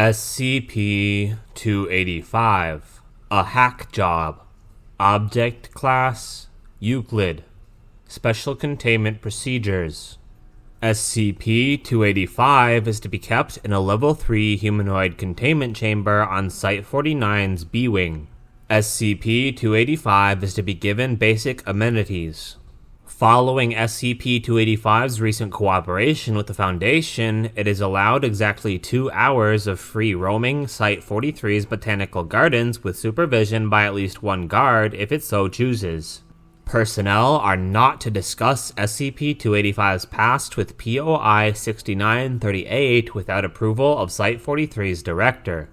SCP-285, a hack job. Object Class Euclid. Special Containment Procedures. SCP-285 is to be kept in a Level 3 humanoid containment chamber on Site-49's B-Wing. SCP-285 is to be given basic amenities. Following SCP-285's recent cooperation with the Foundation, it is allowed exactly 2 hours of free roaming Site-43's botanical gardens with supervision by at least one guard if it so chooses. Personnel are not to discuss SCP-285's past with POI 6938 without approval of Site-43's director.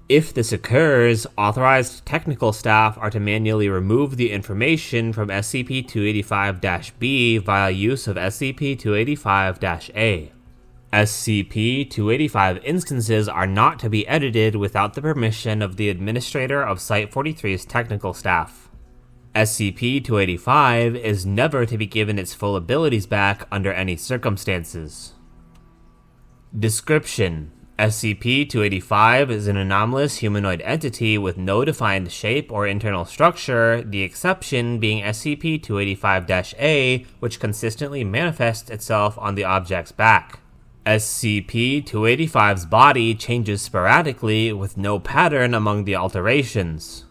If this occurs, authorized technical staff are to manually remove the information from SCP-285-B via use of SCP-285-A. SCP-285 instances are not to be edited without the permission of the administrator of Site-43's technical staff. SCP-285 is never to be given its full abilities back under any circumstances. Description: SCP-285 is an anomalous humanoid entity with no defined shape or internal structure, the exception being SCP-285-A, which consistently manifests itself on the object's back. SCP-285's body changes sporadically with no pattern among the alterations.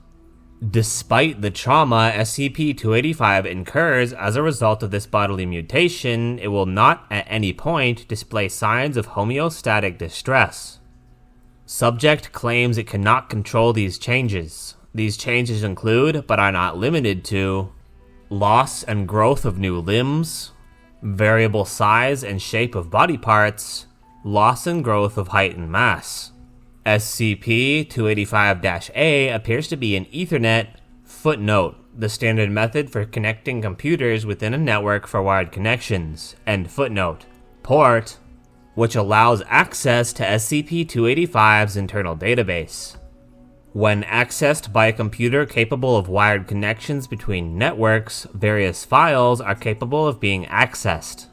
Despite the trauma SCP-285 incurs as a result of this bodily mutation, it will not at any point display signs of homeostatic distress. Subject claims it cannot control these changes. These changes include, but are not limited to, loss and growth of new limbs, variable size and shape of body parts, loss and growth of height and mass. SCP-285-A appears to be an Ethernet footnote, the standard method for connecting computers within a network for wired connections, and footnote, port, which allows access to SCP-285's internal database. When accessed by a computer capable of wired connections between networks, various files are capable of being accessed.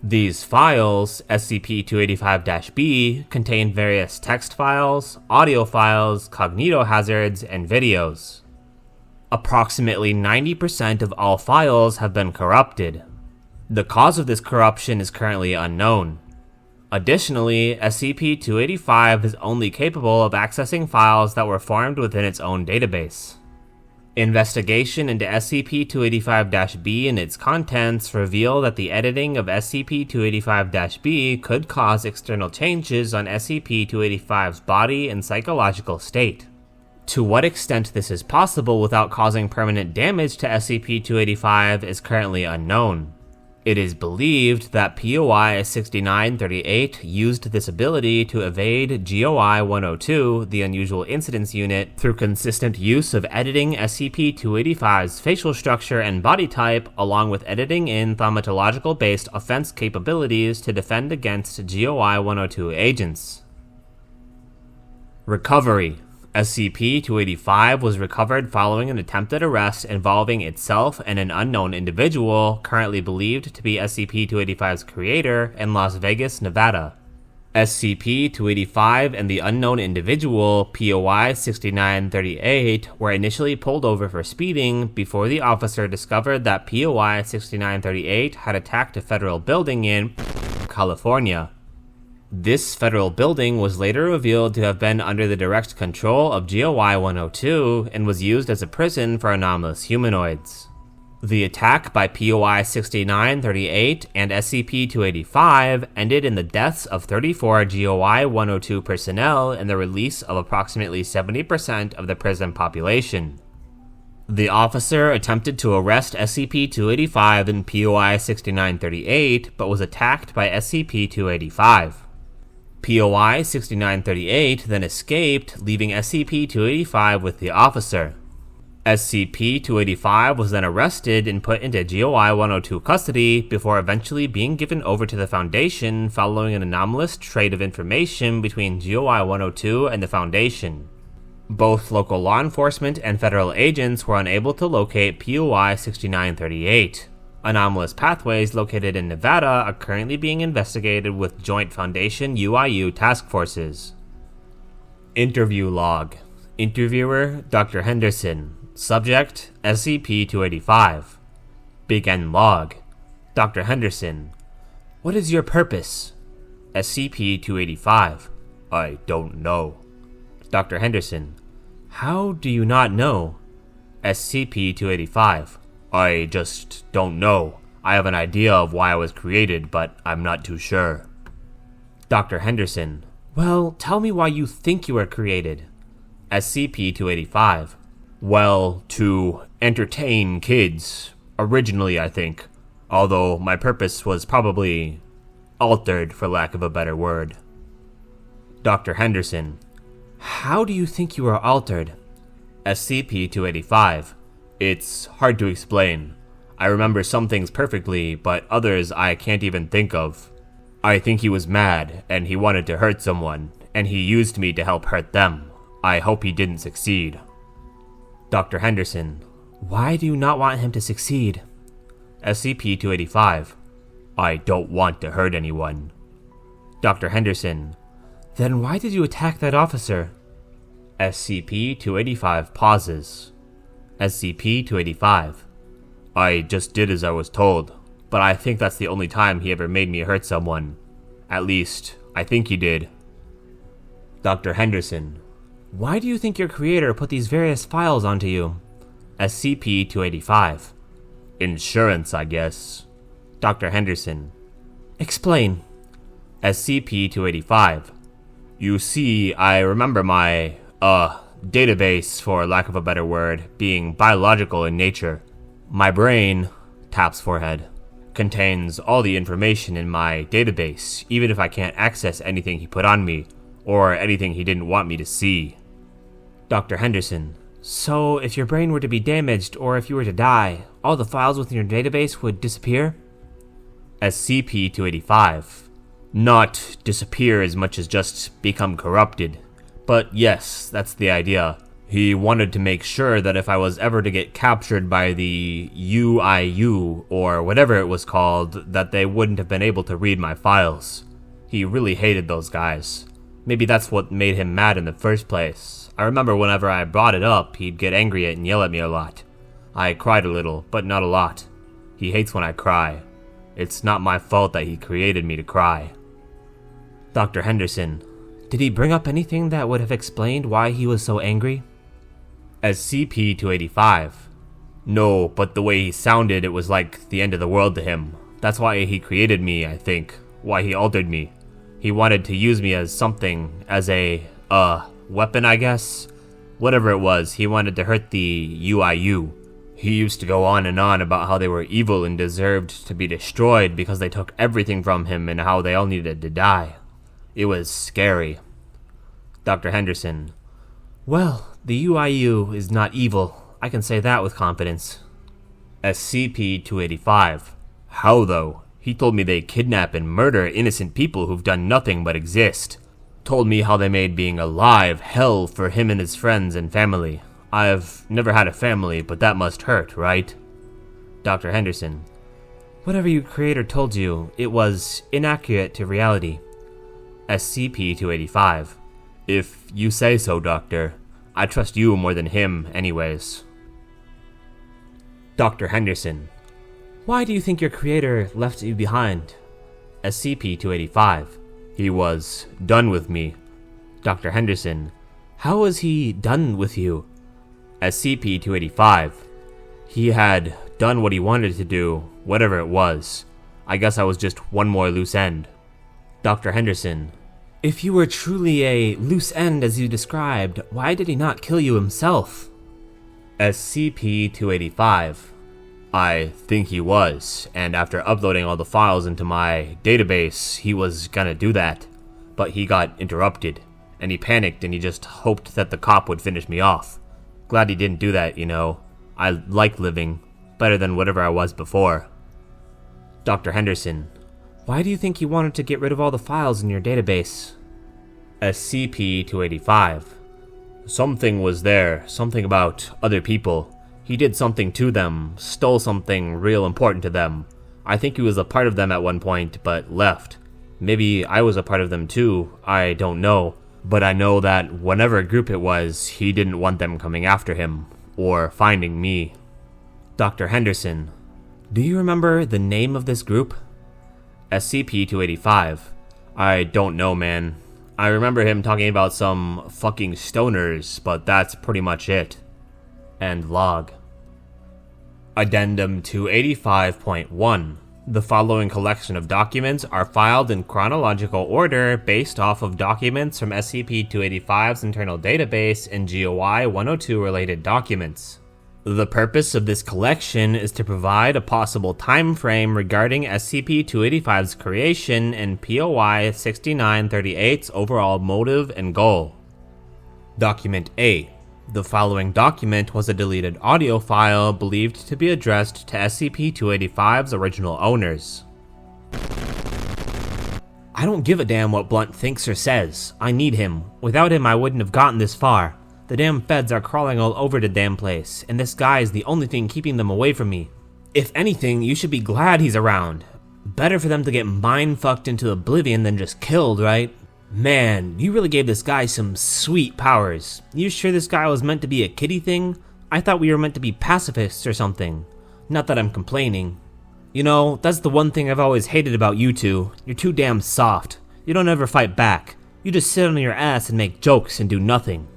These files, SCP-285-B, contain various text files, audio files, cognitohazards, and videos. Approximately 90% of all files have been corrupted. The cause of this corruption is currently unknown. Additionally, SCP-285 is only capable of accessing files that were formed within its own database. Investigation into SCP-285-B and its contents reveal that the editing of SCP-285-B could cause external changes on SCP-285's body and psychological state. To what extent this is possible without causing permanent damage to SCP-285 is currently unknown. It is believed that POI 6938 used this ability to evade GOI 102, the Unusual Incidents Unit, through consistent use of editing SCP-285's facial structure and body type, along with editing in thaumatological-based offense capabilities to defend against GOI 102 agents. Recovery: SCP-285 was recovered following an attempted arrest involving itself and an unknown individual, currently believed to be SCP-285's creator, in Las Vegas, Nevada. SCP-285 and the unknown individual, POI 6938, were initially pulled over for speeding before the officer discovered that POI 6938 had attacked a federal building in California. This federal building was later revealed to have been under the direct control of GOI 102 and was used as a prison for anomalous humanoids. The attack by POI 6938 and SCP-285 ended in the deaths of 34 GOI 102 personnel and the release of approximately 70% of the prison population. The officer attempted to arrest SCP-285 and POI 6938, but was attacked by SCP-285. POI 6938 then escaped, leaving SCP-285 with the officer. SCP-285 was then arrested and put into GOI 102 custody before eventually being given over to the Foundation following an anomalous trade of information between GOI 102 and the Foundation. Both local law enforcement and federal agents were unable to locate POI 6938. Anomalous pathways located in Nevada are currently being investigated with Joint Foundation UIU task forces. Interview log. Interviewer, Dr. Henderson. Subject, SCP-285. Begin log. Dr. Henderson. What is your purpose? SCP-285. I don't know. Dr. Henderson. How do you not know? SCP-285. I just don't know. I have an idea of why I was created, but I'm not too sure. Dr. Henderson. Well, tell me why you think you were created. SCP-285. Well, to entertain kids. Originally, I think. Although my purpose was probably altered, for lack of a better word. Dr. Henderson. How do you think you were altered? SCP-285. It's hard to explain. I remember some things perfectly, but others I can't even think of. I think he was mad, and he wanted to hurt someone, and he used me to help hurt them. I hope he didn't succeed. Dr. Henderson. Why do you not want him to succeed? SCP-285. I don't want to hurt anyone. Dr. Henderson. Then why did you attack that officer? SCP-285 pauses. SCP-285. I just did as I was told, but I think that's the only time he ever made me hurt someone. At least, I think he did. Dr. Henderson. Why do you think your creator put these various files onto you? SCP-285. Insurance, I guess. Dr. Henderson. Explain. SCP-285. You see, I remember my, database, for lack of a better word, being biological in nature. My brain, taps forehead, contains all the information in my database, even if I can't access anything he put on me, or anything he didn't want me to see. Dr. Henderson. So, if your brain were to be damaged, or if you were to die, all the files within your database would disappear? SCP-285. Not disappear as much as just become corrupted. But yes, that's the idea. He wanted to make sure that if I was ever to get captured by the UIU, or whatever it was called, that they wouldn't have been able to read my files. He really hated those guys. Maybe that's what made him mad in the first place. I remember whenever I brought it up, he'd get angry and yell at me a lot. I cried a little, but not a lot. He hates when I cry. It's not my fault that he created me to cry. Dr. Henderson. Did he bring up anything that would have explained why he was so angry? SCP-285. No, but the way he sounded, it was like the end of the world to him. That's why he created me, I think. Why he altered me. He wanted to use me as something, as a, weapon, I guess? Whatever it was, he wanted to hurt the UIU. He used to go on and on about how they were evil and deserved to be destroyed because they took everything from him and how they all needed to die. It was scary. Dr. Henderson. Well, the UIU is not evil. I can say that with confidence. SCP-285. How though? He told me they kidnap and murder innocent people who've done nothing but exist. Told me how they made being alive hell for him and his friends and family. I've never had a family, but that must hurt, right? Dr. Henderson. Whatever your creator told you, it was inaccurate to reality. SCP-285. If you say so, Doctor. I trust you more than him, anyways. Dr. Henderson. Why do you think your creator left you behind? SCP-285. He was done with me. Dr. Henderson. How was he done with you? SCP-285. He had done what he wanted to do, whatever it was. I guess I was just one more loose end. Dr. Henderson. If you were truly a loose end as you described, why did he not kill you himself? SCP-285. I think he was, and after uploading all the files into my database, he was gonna do that. But he got interrupted, and he panicked and he just hoped that the cop would finish me off. Glad he didn't do that, you know. I like living, better than whatever I was before. Dr. Henderson. Why do you think he wanted to get rid of all the files in your database? SCP-285. Something was there, something about other people. He did something to them, stole something real important to them. I think he was a part of them at one point, but left. Maybe I was a part of them too, I don't know. But I know that whatever group it was, he didn't want them coming after him, or finding me. Dr. Henderson, do you remember the name of this group? SCP-285. I don't know, man. I remember him talking about some fucking stoners, but that's pretty much it. End log. Addendum 285.1. The following collection of documents are filed in chronological order based off of documents from SCP-285's internal database and GOI 102 related documents. The purpose of this collection is to provide a possible time frame regarding SCP-285's creation and POI 6938's overall motive and goal. Document A. The following document was a deleted audio file believed to be addressed to SCP-285's original owners. I don't give a damn what Blunt thinks or says. I need him. Without him, I wouldn't have gotten this far. The damn feds are crawling all over the damn place, and this guy is the only thing keeping them away from me. If anything, you should be glad he's around. Better for them to get mind-fucked into oblivion than just killed, right? Man, you really gave this guy some sweet powers. You sure this guy was meant to be a kiddie thing? I thought we were meant to be pacifists or something. Not that I'm complaining. You know, that's the one thing I've always hated about you two. You're too damn soft. You don't ever fight back. You just sit on your ass and make jokes and do nothing.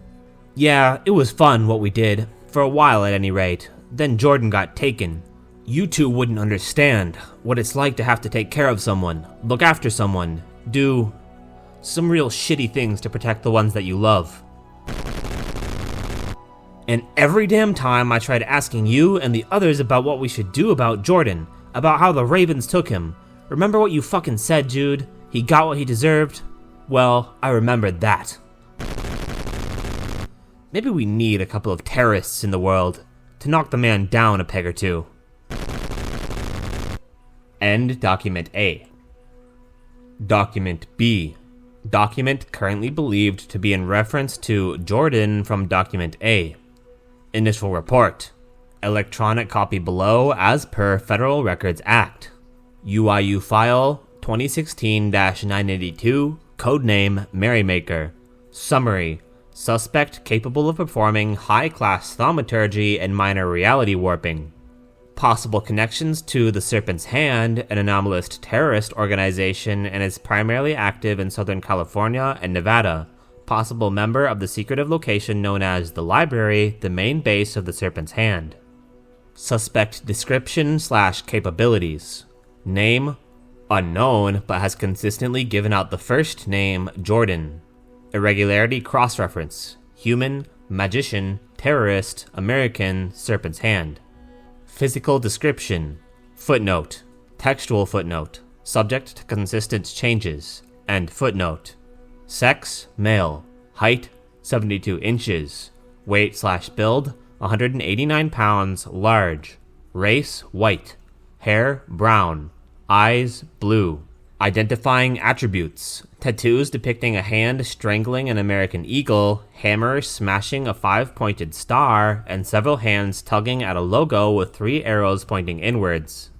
Yeah, it was fun what we did. For a while at any rate. Then Jordan got taken. You two wouldn't understand what it's like to have to take care of someone, look after someone, do some real shitty things to protect the ones that you love. And every damn time I tried asking you and the others about what we should do about Jordan, about how the Ravens took him. Remember what you fucking said, Jude? He got what he deserved? Well, I remembered that. Maybe we need a couple of terrorists in the world to knock the man down a peg or two. End Document A. Document B. Document currently believed to be in reference to Jordan from Document A. Initial report. Electronic copy below as per Federal Records Act. UIU file 2016-982, codename Merrymaker. Summary. Suspect capable of performing high-class thaumaturgy and minor reality warping. Possible connections to the Serpent's Hand, an anomalous terrorist organization, and is primarily active in Southern California and Nevada. Possible member of the secretive location known as the Library, the main base of the Serpent's Hand. Suspect description/capabilities. Name, unknown, but has consistently given out the first name, Jordan. Irregularity cross-reference. Human, magician, terrorist, American, Serpent's Hand. Physical description. Footnote. Textual footnote. Subject to consistent changes. End footnote. Sex, male. Height, 72 inches. Weight/build, 189 pounds, large. Race, white. Hair, brown. Eyes, blue. Identifying attributes. Tattoos depicting a hand strangling an American eagle, hammer smashing a 5-pointed star, and several hands tugging at a logo with 3 arrows pointing inwards.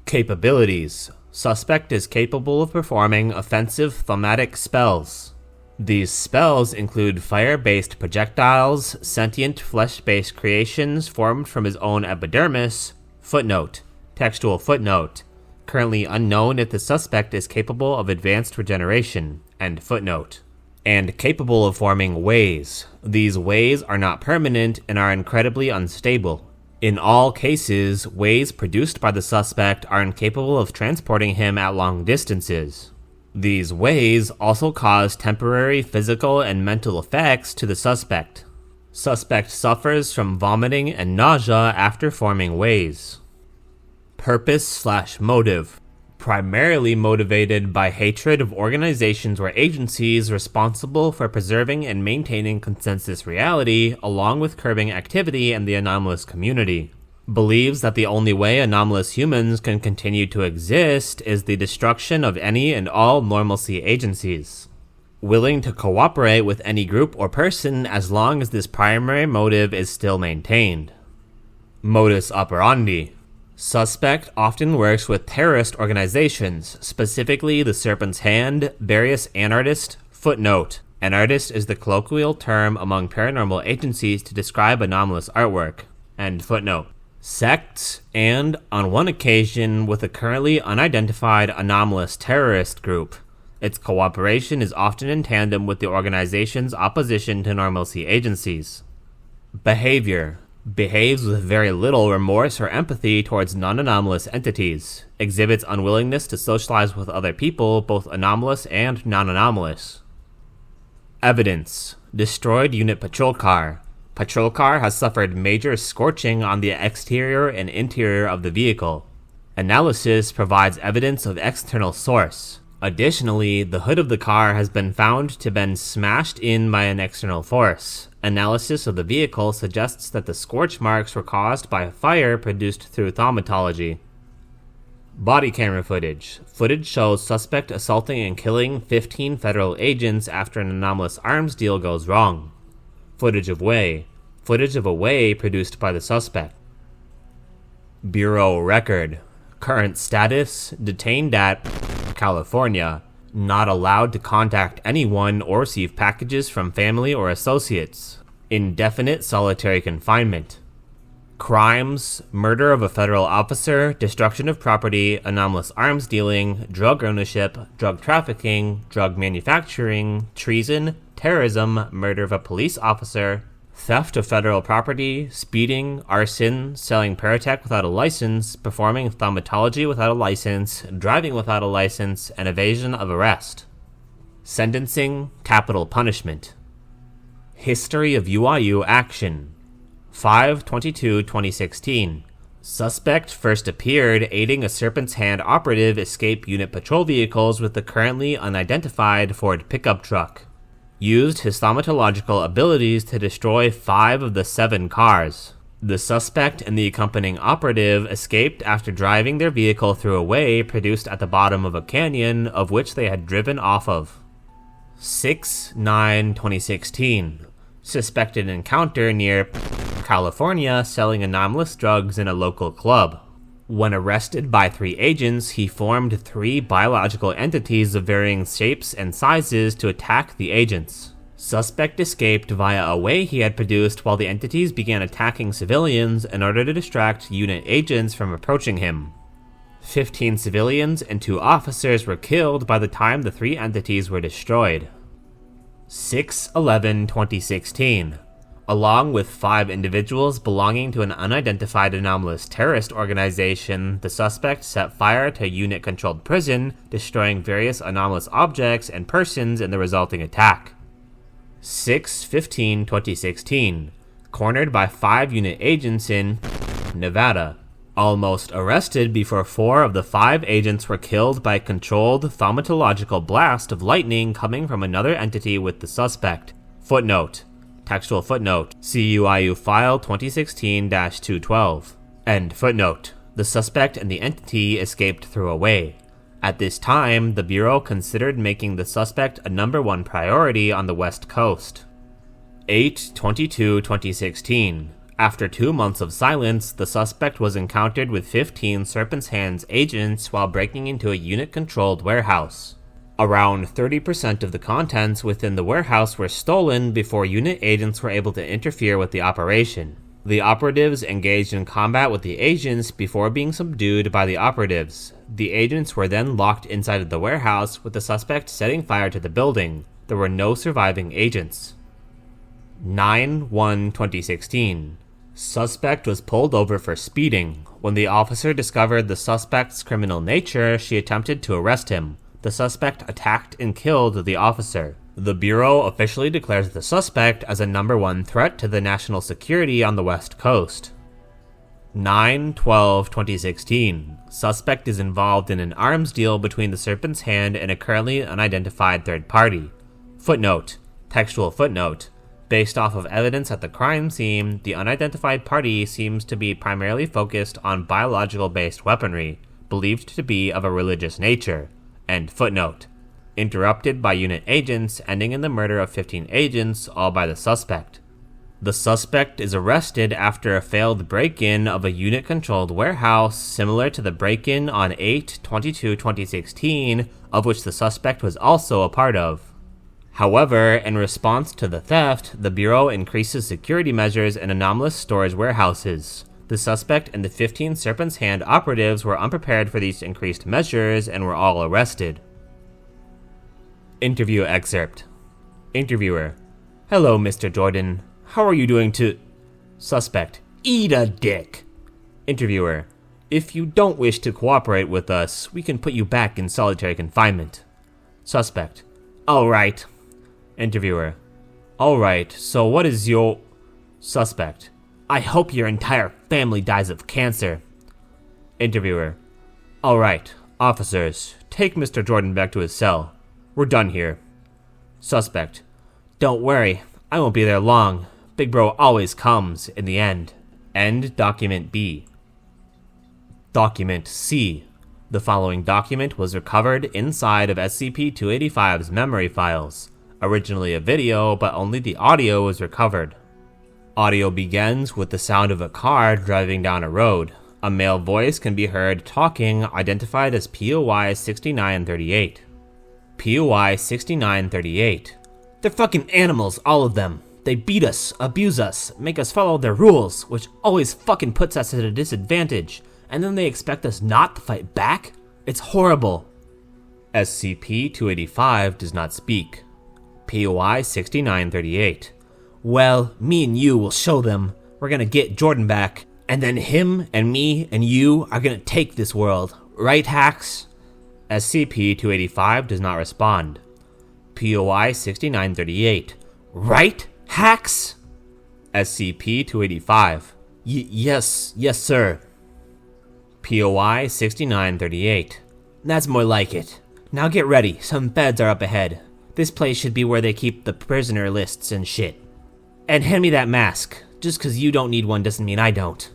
Capabilities. Suspect is capable of performing offensive thaumatic spells. These spells include fire-based projectiles, sentient flesh-based creations formed from his own epidermis. Footnote. Textual footnote. Currently unknown if the suspect is capable of advanced regeneration. End footnote. And capable of forming ways. These ways are not permanent and are incredibly unstable. In all cases, ways produced by the suspect are incapable of transporting him at long distances. These ways also cause temporary physical and mental effects to the suspect. Suspect suffers from vomiting and nausea after forming ways. Purpose/motive. Primarily motivated by hatred of organizations or agencies responsible for preserving and maintaining consensus reality, along with curbing activity in the anomalous community. Believes that the only way anomalous humans can continue to exist is the destruction of any and all normalcy agencies. Willing to cooperate with any group or person as long as this primary motive is still maintained. Modus operandi. Suspect often works with terrorist organizations, specifically the Serpent's Hand, various anarchists, footnote, An artist is the colloquial term among paranormal agencies to describe anomalous artwork. End footnote. Sects, and, on one occasion, with a currently unidentified anomalous terrorist group. Its cooperation is often in tandem with the organization's opposition to normalcy agencies. Behavior. Behaves with very little remorse or empathy towards non-anomalous entities. Exhibits unwillingness to socialize with other people, both anomalous and non-anomalous. Evidence. Destroyed unit patrol car. Patrol car has suffered major scorching on the exterior and interior of the vehicle. Analysis provides evidence of external source. Additionally, the hood of the car has been found to have been smashed in by an external force. Analysis of the vehicle suggests that the scorch marks were caused by a fire produced through thaumatology. Body camera footage. Footage shows suspect assaulting and killing 15 federal agents after an anomalous arms deal goes wrong. Footage of way. Footage of a way produced by the suspect. Bureau record. Current status: detained at California. Not allowed to contact anyone or receive packages from family or associates. Indefinite solitary confinement. Crimes: murder of a federal officer, destruction of property, anomalous arms dealing, drug ownership, drug trafficking, drug manufacturing, treason, terrorism, murder of a police officer, theft of federal property, speeding, arson, selling paratech without a license, performing thaumatology without a license, driving without a license, and evasion of arrest. Sentencing: capital punishment. History of UIU action. 5/22/2016. Suspect first appeared aiding a Serpent's Hand operative escape unit patrol vehicles with the currently unidentified Ford pickup truck. Used his thaumatological abilities to destroy 5 of the 7 cars. The suspect and the accompanying operative escaped after driving their vehicle through a way produced at the bottom of a canyon of which they had driven off of. 6/9/2016. Suspected encounter near California selling anomalous drugs in a local club. When arrested by 3 agents, he formed 3 biological entities of varying shapes and sizes to attack the agents. Suspect escaped via a way he had produced while the entities began attacking civilians in order to distract unit agents from approaching him. 15 civilians and 2 officers were killed by the time the 3 entities were destroyed. 6/11/2016. Along with 5 individuals belonging to an unidentified anomalous terrorist organization, the suspect set fire to a unit-controlled prison, destroying various anomalous objects and persons in the resulting attack. 6/15/2016. Cornered by 5 unit agents in Nevada. Almost arrested before 4 of the 5 agents were killed by a controlled thaumatological blast of lightning coming from another entity with the suspect. Footnote. Textual footnote. CUIU file 2016-212. End footnote. The suspect and the entity escaped through a way. At this time, the Bureau considered making the suspect a number 1 priority on the West Coast. 8/22/2016. After 2 months of silence, the suspect was encountered with 15 Serpent's Hands agents while breaking into a unit-controlled warehouse. Around 30% of the contents within the warehouse were stolen before unit agents were able to interfere with the operation. The operatives engaged in combat with the agents before being subdued by the operatives. The agents were then locked inside of the warehouse, with the suspect setting fire to the building. There were no surviving agents. 9/1/2016. Suspect was pulled over for speeding. When the officer discovered the suspect's criminal nature, she attempted to arrest him. The suspect attacked and killed the officer. The Bureau officially declares the suspect as a number 1 threat to the national security on the West Coast. 9/12/2016. Suspect is involved in an arms deal between the Serpent's Hand and a currently unidentified third party. Footnote. Textual footnote. Based off of evidence at the crime scene, the unidentified party seems to be primarily focused on biological-based weaponry, believed to be of a religious nature. End footnote. Interrupted by unit agents, ending in the murder of 15 agents, all by the suspect. The suspect is arrested after a failed break-in of a unit-controlled warehouse similar to the break-in on 8/22/2016, of which the suspect was also a part of. However, in response to the theft, the Bureau increases security measures in anomalous storage warehouses. The suspect and the 15 Serpent's Hand operatives were unprepared for these increased measures and were all arrested. Interview excerpt. Interviewer: Hello, Mr. Jordan. How are you doing to... Suspect: Eat a dick. Interviewer: If you don't wish to cooperate with us, we can put you back in solitary confinement. Suspect: Alright. Interviewer: Alright, so what is your... Suspect: I hope your entire family dies of cancer. Interviewer: Alright, officers, take Mr. Jordan back to his cell. We're done here. Suspect: Don't worry, I won't be there long. Big Bro always comes in the end. End Document B. Document C. The following document was recovered inside of SCP-285's memory files. Originally a video, but only the audio was recovered. Audio begins with the sound of a car driving down a road. A male voice can be heard talking, identified as POI 6938. POI 6938. They're fucking animals, all of them. They beat us, abuse us, make us follow their rules, which always fucking puts us at a disadvantage. And then they expect us not to fight back? It's horrible. SCP-285 does not speak. POI 6938. Well, me and you will show them. We're gonna get Jordan back, and then him and me and you are gonna take this world. Right, Hacks? SCP-285 does not respond. POI 6938. Right, Hacks? SCP-285. Yes, sir. POI 6938. That's more like it. Now get ready, some feds are up ahead. This place should be where they keep the prisoner lists and shit. And hand me that mask. Just 'cause you don't need one doesn't mean I don't.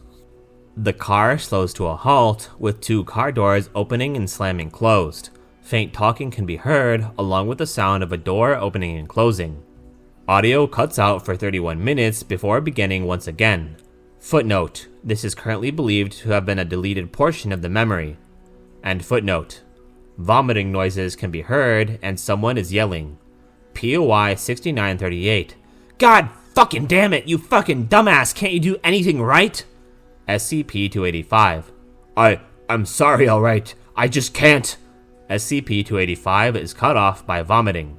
The car slows to a halt, with 2 car doors opening and slamming closed. Faint talking can be heard, along with the sound of a door opening and closing. Audio cuts out for 31 minutes before beginning once again. Footnote: This is currently believed to have been a deleted portion of the memory. And footnote: Vomiting noises can be heard, and someone is yelling. POI 6938. God fucking damn it, you fucking dumbass, can't you do anything right? SCP-285. I'm sorry, alright, I just can't. SCP-285 is cut off by vomiting.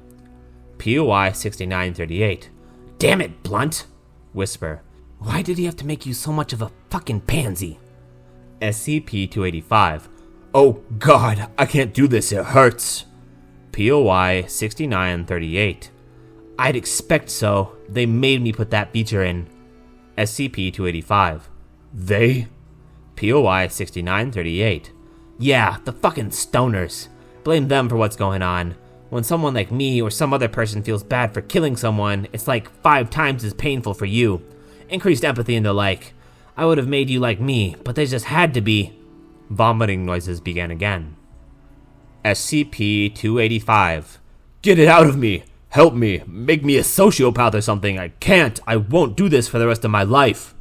POI 6938. Damn it, Blunt. Whisper: Why did he have to make you so much of a fucking pansy? SCP-285. Oh god, I can't do this, it hurts. POI 6938. I'd expect so. They made me put that feature in. SCP-285. They? POI 6938. Yeah, the fucking stoners. Blame them for what's going on. When someone like me or some other person feels bad for killing someone, it's like 5 times as painful for you. Increased empathy and the like. I would have made you like me, but they just had to be. Vomiting noises began again. SCP-285. Get it out of me! Help me! Make me a sociopath or something! I can't! I won't do this for the rest of my life!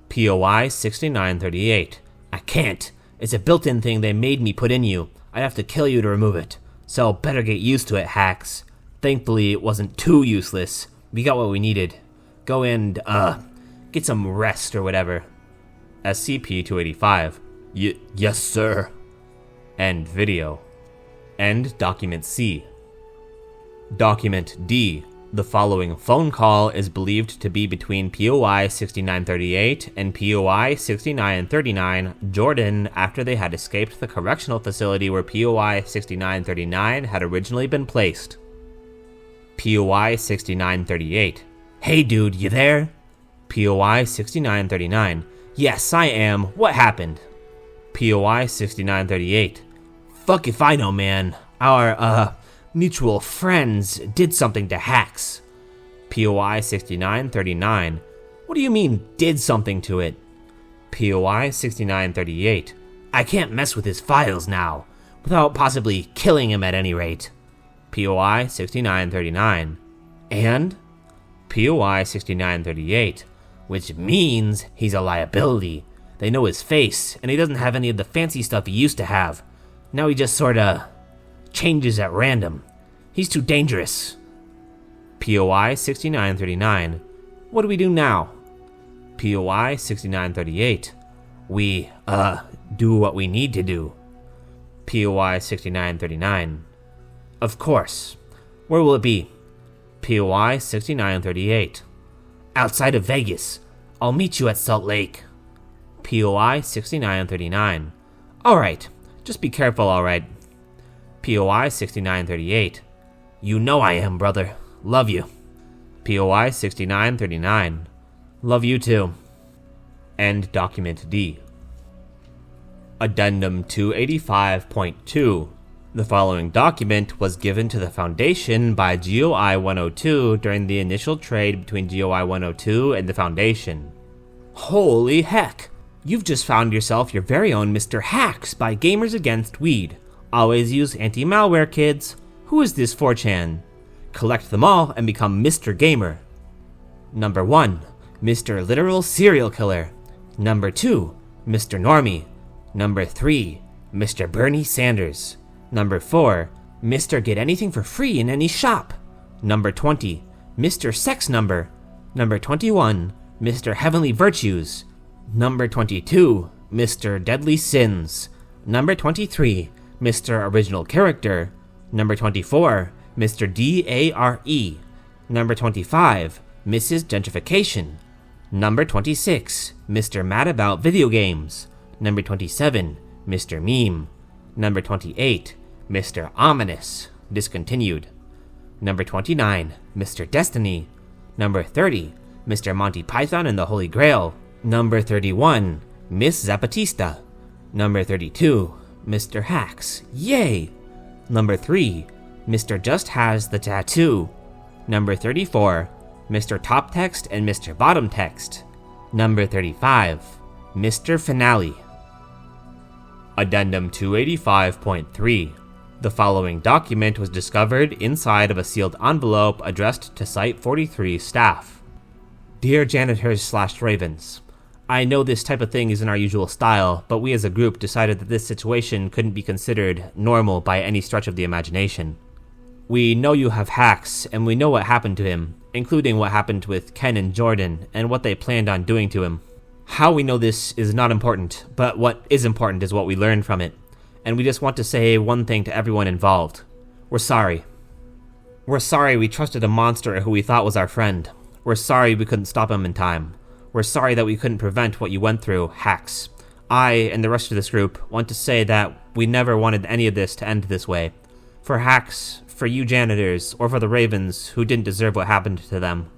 POI 6938. I can't. It's a built-in thing they made me put in you. I'd have to kill you to remove it. So better get used to it, Hacks. Thankfully, it wasn't too useless. We got what we needed. Go and, get some rest or whatever. SCP-285. Yes, sir. End video. End Document C. Document D. The following phone call is believed to be between POI 6938 and POI 6939 Jordan after they had escaped the correctional facility where POI 6939 had originally been placed. POI 6938. Hey dude, you there? POI 6939. Yes, I am. What happened? POI 6938. Fuck if I know, man. Our, mutual friends did something to Hacks. POI 6939. What do you mean, did something to it? POI 6938. I can't mess with his files now, without possibly killing him at any rate. POI 6939. And? POI 6938. Which means he's a liability. They know his face, and he doesn't have any of the fancy stuff he used to have. Now he just sorta changes at random. He's too dangerous. POI 6939. What do we do now? POI 6938. We, do what we need to do. POI 6939. Of course. Where will it be? POI 6938. Outside of Vegas. I'll meet you at Salt Lake. POI 6939. Alright, just be careful, alright. POI 6938. You know I am, brother. Love you. POI 6939. Love you too. End Document D. Addendum 285.2. The following document was given to the Foundation by GOI 102 during the initial trade between GOI 102 and the Foundation. Holy heck! You've just found yourself your very own Mr. Hacks by Gamers Against Weed. Always use anti-malware, kids. Who is this 4chan? Collect them all and become Mr. Gamer. Number 1. Mr. Literal Serial Killer. Number 2. Mr. Normie. Number 3. Mr. Bernie Sanders. Number 4. Mr. Get Anything for Free in Any Shop. Number 20. Mr. Sex Number. Number 21. Mr. Heavenly Virtues. Number 22. Mr. Deadly Sins. Number 23. Mr. Original Character. Number 24. Mr. DARE. Number 25. Mrs. Gentrification. Number 26. Mr. Mad About Video Games. Number 27. Mr. Meme. Number 28. Mr. Ominous. Discontinued. Number 29. Mr. Destiny. Number 30. Mr. Monty Python and the Holy Grail. Number 31. Miss Zapatista. Number 32. Mr. Hacks. Yay! Number 3. Mr. Just Has the Tattoo. Number 34. Mr. Top Text and Mr. Bottom Text. Number 35. Mr. Finale. Addendum 285.3. The following document was discovered inside of a sealed envelope addressed to Site-43 staff. Dear Janitors/Ravens, I know this type of thing isn't our usual style, but we as a group decided that this situation couldn't be considered normal by any stretch of the imagination. We know you have Hacks, and we know what happened to him, including what happened with Ken and Jordan, and what they planned on doing to him. How we know this is not important, but what is important is what we learned from it, and we just want to say one thing to everyone involved. We're sorry. We're sorry we trusted a monster who we thought was our friend. We're sorry we couldn't stop him in time. We're sorry that we couldn't prevent what you went through, Hacks. I, and the rest of this group, want to say that we never wanted any of this to end this way. For Hacks, for you janitors, or for the Ravens who didn't deserve what happened to them.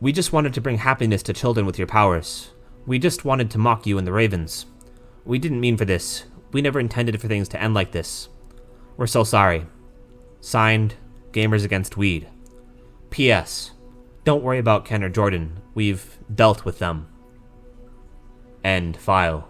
We just wanted to bring happiness to children with your powers. We just wanted to mock you and the Ravens. We didn't mean for this. We never intended for things to end like this. We're so sorry. Signed, Gamers Against Weed. P.S. Don't worry about Ken or Jordan. We've dealt with them. End file.